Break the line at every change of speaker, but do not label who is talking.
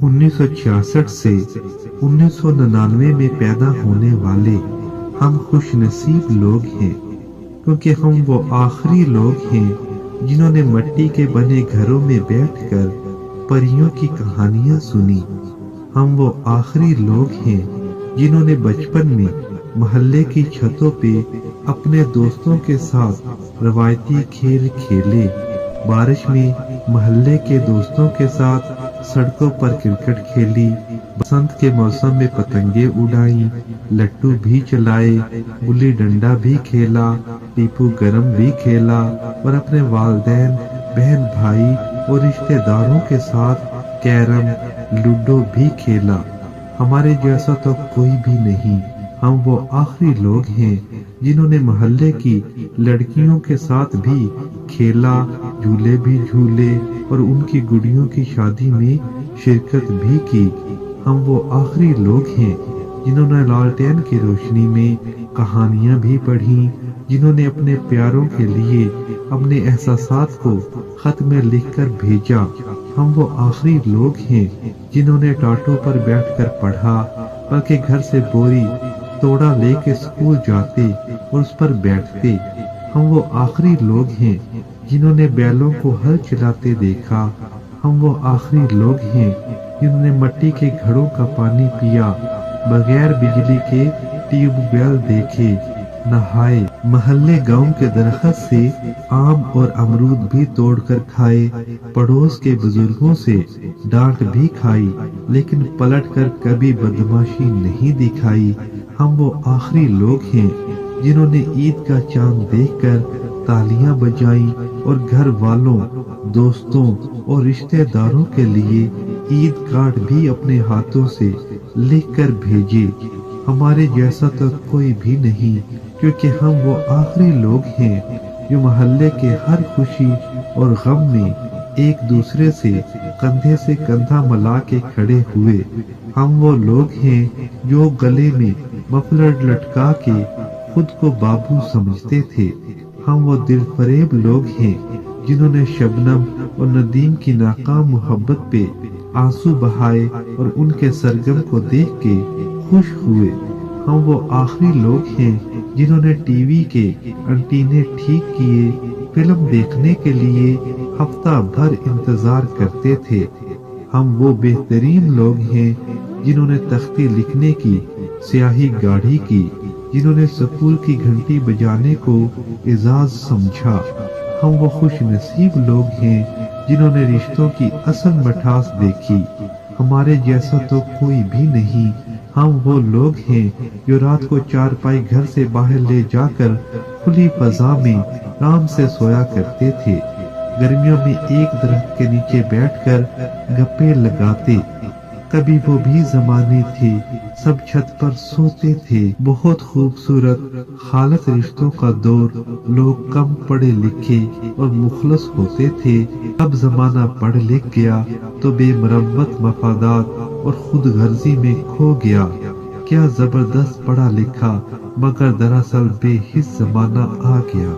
1966 से 1999 में पैदा होने वाले हम खुश नसीब लोग हैं, क्योंकि हम वो आखिरी लोग हैं जिन्होंने मिट्टी के बने घरों में बैठकर परियों की कहानियां सुनी। हम वो आखिरी लोग हैं जिन्होंने बचपन में मोहल्ले की छतों पे अपने दोस्तों के साथ रवायती खेल खेले, बारिश में मोहल्ले के दोस्तों के साथ सड़कों पर क्रिकेट खेली, बसंत के मौसम में पतंगे उड़ाई, लट्टू भी चलाए, गुल्ली डंडा भी खेला, टीपू गरम भी खेला और अपने वालिदैन, बहन भाई और रिश्तेदारों के साथ कैरम, लूडो भी खेला। हमारे जैसा तो कोई भी नहीं। हम वो आखिरी लोग हैं जिन्होंने मोहल्ले की लड़कियों के साथ भी खेला, झूले भी झूले और उनकी गुड़ियों की शादी में शिरकत भी की। हम वो आखिरी लोग हैं जिन्होंने लालटेन की रोशनी में कहानियां भी पढ़ी, जिन्होंने अपने प्यारों के लिए अपने एहसासात को खत में लिखकर भेजा। हम वो आखिरी लोग हैं जिन्होंने टाटों पर बैठकर पढ़ा, बल्कि घर से बोरी तोड़ा लेके स्कूल जाते और उस पर बैठते। हम वो आखिरी लोग हैं जिन्होंने बैलों को हल चलाते देखा। हम वो आखिरी लोग हैं जिन्होंने मिट्टी के घड़ों का पानी पिया, बगैर बिजली के ट्यूबवेल देखे, नहाए, मोहल्ले गांव के दरख्त से आम और अमरूद भी तोड़कर खाए, पड़ोस के बुजुर्गों से डांट भी खाई, लेकिन पलटकर कभी बदमाशी नहीं दिखाई। हम वो आखिरी लोग हैं जिन्होंने ईद का चांद देखकर तालियां बजाई और घर वालों, दोस्तों और रिश्तेदारों के लिए ईद कार्ड भी अपने हाथों से लिखकर भेजे। हमारे जैसा तो कोई भी नहीं, क्योंकि हम वो आखिरी लोग हैं जो मोहल्ले के हर खुशी और गम में एक दूसरे से कंधा मिला के खड़े हुए। हम वो लोग हैं जो गले में मफलर लटका के खुद को बाबू समझते थे। हम वो दिलफरेब लोग हैं जिन्होंने शबनम और नदीम की नाकाम मोहब्बत पे आंसू बहाए और उनके सरगम को देख के खुश हुए। हम वो आखिरी लोग हैं जिन्होंने टीवी के एंटीने ठीक किए, फिल्म देखने के लिए हफ्ता भर इंतजार करते थे। हम वो बेहतरीन लोग हैं जिन्होंने तख्ती लिखने की स्याही गाढ़ी की, जिन्होंने स्कूल की घंटी बजाने को एजाज समझा। हम वो खुश नसीब लोग हैं जिन्होंने रिश्तों की असल मिठास देखी। हमारे जैसा तो कोई भी नहीं। हम वो लोग हैं जो रात को चारपाई घर से बाहर ले जाकर खुली फजा में आराम से सोया करते थे। गर्मियों में एक दरख्त के नीचे बैठकर गप्पे लगाते। कभी वो भी जमाने थे, सब छत पर सोते थे। बहुत खूबसूरत खालत रिश्तों का दौर, लोग कम पढ़े लिखे और मुखलस होते थे। अब जमाना पढ़ लिख गया तो बेमरम्मत मफादात और खुद गर्जी में खो गया। क्या जबरदस्त पढ़ा लिखा, मगर दरअसल बेहिस जमाना आ गया।